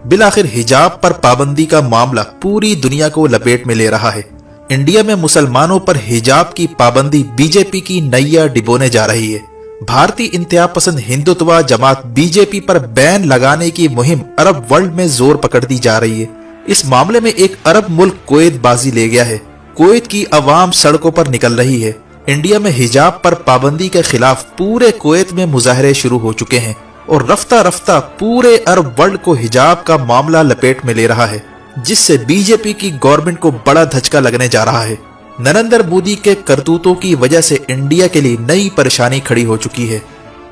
बिलाखिर हिजाब पर पाबंदी का मामला पूरी दुनिया को लपेट में ले रहा है। इंडिया में मुसलमानों पर हिजाब की पाबंदी बीजेपी की नैया डिबोने जा रही है। भारतीय इंतहा पसंद हिंदुत्व जमात बीजेपी पर बैन लगाने की मुहिम अरब वर्ल्ड में जोर पकड़ती जा रही है। इस मामले में एक अरब मुल्क कुवैत बाजी ले गया है। कुवैत की अवाम सड़कों पर निकल रही है। इंडिया में हिजाब पर पाबंदी के खिलाफ पूरे कुवैत में मुजाहरे शुरू हो चुके हैं और रफ्ता रफ्ता पूरे अरब वर्ल्ड को हिजाब का मामला लपेट में ले रहा है, जिससे बीजेपी की गवर्नमेंट को बड़ा धचका लगने जा रहा है। नरेंद्र मोदी के करतूतों की वजह से इंडिया के लिए नई परेशानी खड़ी हो चुकी है।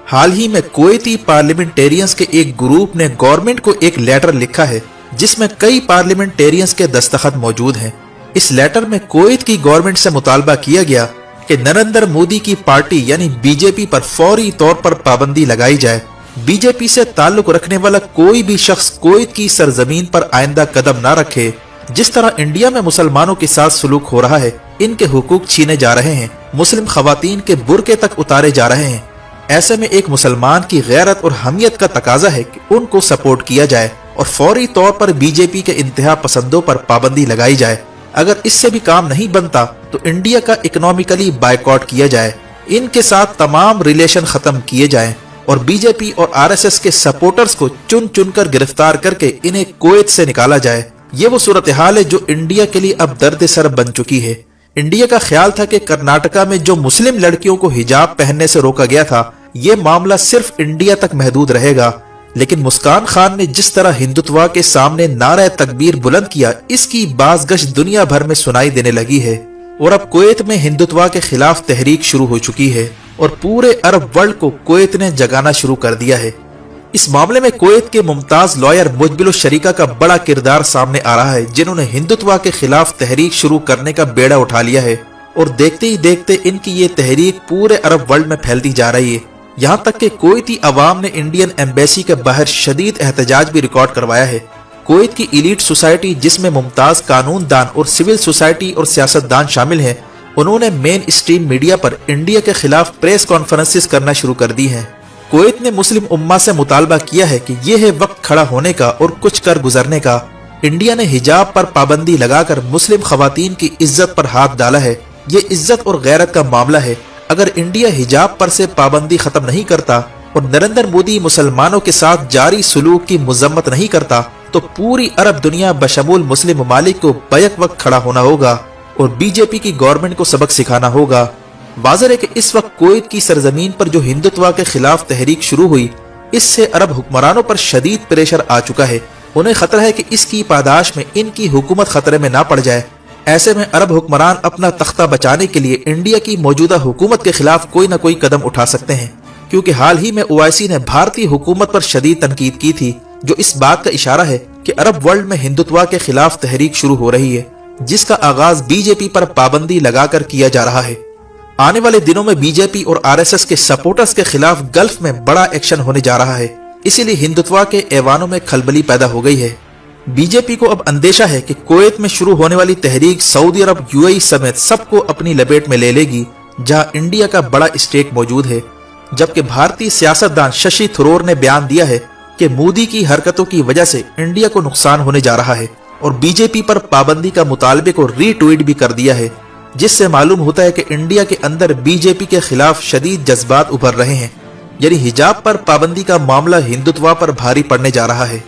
हाल ही में कुवैती पार्लियामेंटेरियंस के एक ग्रुप ने गवर्नमेंट को एक लेटर लिखा है जिसमें कई पार्लियामेंटेरियंस के दस्तखत मौजूद हैं। इस लेटर में कुवैत की गवर्नमेंट से मुतालबा किया गया कि नरेंद्र मोदी की पार्टी यानी बीजेपी पर फौरी तौर पर पाबंदी लगाई जाए। बीजेपी से ताल्लुक रखने वाला कोई भी शख्स कुवैत की सरजमीन पर आइंदा कदम न रखे। जिस तरह इंडिया में मुसलमानों के साथ सलूक हो रहा है, इनके हुकूक छीने जा रहे हैं, मुस्लिम खवातीन के बुर्के तक उतारे जा रहे हैं। ऐसे में एक मुसलमान की गैरत और हमियत का तकाजा है कि उनको सपोर्ट किया जाए और फौरी तौर पर बीजेपी के इंतहा पसंदों पर पाबंदी लगाई जाए। अगर इससे भी काम नहीं बनता तो इंडिया का इकोनॉमिकली बायकॉट किया जाए, इनके साथ तमाम रिलेशन खत्म किए जाएं और बीजेपी और आरएसएस के सपोर्टर्स को चुन चुन कर गिरफ्तार करके इन्हें कुवैत से निकाला जाए। ये वो सूरत हाल है जो इंडिया के लिए अब दर्द सर बन चुकी है। इंडिया का ख्याल था कि कर्नाटका में जो मुस्लिम लड़कियों को हिजाब पहनने से रोका गया था, ये मामला सिर्फ इंडिया तक महदूद रहेगा, लेकिन मुस्कान खान ने जिस तरह हिंदुत्व के सामने नारे तकबीर बुलंद किया, इसकी बाज़गश्त दुनिया भर में सुनाई देने लगी है और अब कुवैत में हिंदुत्व के खिलाफ तहरीक शुरू हो चुकी है और पूरे अरब वर्ल्ड को कुवैत ने जगाना शुरू कर दिया है। इस मामले में कुवैत के मुमताज लॉयर मुजबिल शरीका का बड़ा किरदार सामने आ रहा है, जिन्होंने हिंदुत्व के खिलाफ तहरीक शुरू करने का बेड़ा उठा लिया है और देखते ही देखते इनकी ये तहरीक पूरे अरब वर्ल्ड में फैलती जा रही है। यहाँ तक कि कुवैती अवाम ने इंडियन एम्बेसी के बाहर शदीद एहतजाज भी रिकॉर्ड करवाया है। कुवैत की इलीट सोसाइटी, जिसमें मुमताज कानून दान और सिविल सोसाइटी और सियासतदान शामिल हैं, उन्होंने मेन स्ट्रीम मीडिया पर इंडिया के खिलाफ प्रेस कॉन्फ्रेंसेस करना शुरू कर दी हैं। कुवैत ने मुस्लिम उम्मा से मुतालबा किया है कि यह है वक्त खड़ा होने का और कुछ कर गुजरने का। इंडिया ने हिजाब पर पाबंदी लगाकर मुस्लिम खवातीन की इज्जत पर हाथ डाला है। ये इज्जत और गैरत का मामला है। अगर इंडिया हिजाब पर से पाबंदी खत्म नहीं करता और नरेंद्र मोदी मुसलमानों के साथ जारी सलूक की मजम्मत नहीं करता तो पूरी अरब दुनिया बशमूल मुस्लिम ममालिक को बैक वक्त खड़ा होना होगा और बीजेपी की गवर्नमेंट को सबक सिखाना होगा। वाज़ेह है कि इस वक्त कुवैत की सरजमीन पर जो हिंदुत्व के खिलाफ तहरीक शुरू हुई, इससे अरब हुक्मरानों पर शदीद प्रेशर आ चुका है। उन्हें खतरा है कि इसकी पादाश में इनकी हुकूमत खतरे में ना पड़ जाए। ऐसे में अरब हुक्मरान अपना तख्ता बचाने के लिए इंडिया की मौजूदा हुकूमत के खिलाफ कोई न कोई कदम उठा सकते हैं, क्योंकि हाल ही में ओवैसी ने भारतीय हुकूमत पर शदीद तनकीद की थी, जो इस बात का इशारा है कि अरब वर्ल्ड में हिंदुत्व के खिलाफ तहरीक शुरू हो रही है, जिसका आगाज बीजेपी पर पाबंदी लगाकर किया जा रहा है। आने वाले दिनों में बीजेपी और आरएसएस के सपोर्टर्स के खिलाफ गल्फ में बड़ा एक्शन होने जा रहा है, इसीलिए हिंदुत्व के ऐवानों में खलबली पैदा हो गई है। बीजेपी को अब अंदेशा है कि कुवैत में शुरू होने वाली तहरीक सऊदी अरब, यूएई समेत सबको अपनी लपेट में ले लेगी, जहां इंडिया का बड़ा स्टेक मौजूद है। जबकि भारतीय सियासतदान शशि थरूर ने बयान दिया है कि मोदी की हरकतों की वजह से इंडिया को नुकसान होने जा रहा है और बीजेपी पर पाबंदी का मुतालबे को रीट्वीट भी कर दिया है, जिससे मालूम होता है कि इंडिया के अंदर बीजेपी के खिलाफ शदीद जज्बात उभर रहे हैं। यानी हिजाब पर पाबंदी का मामला हिंदुत्व पर भारी पड़ने जा रहा है।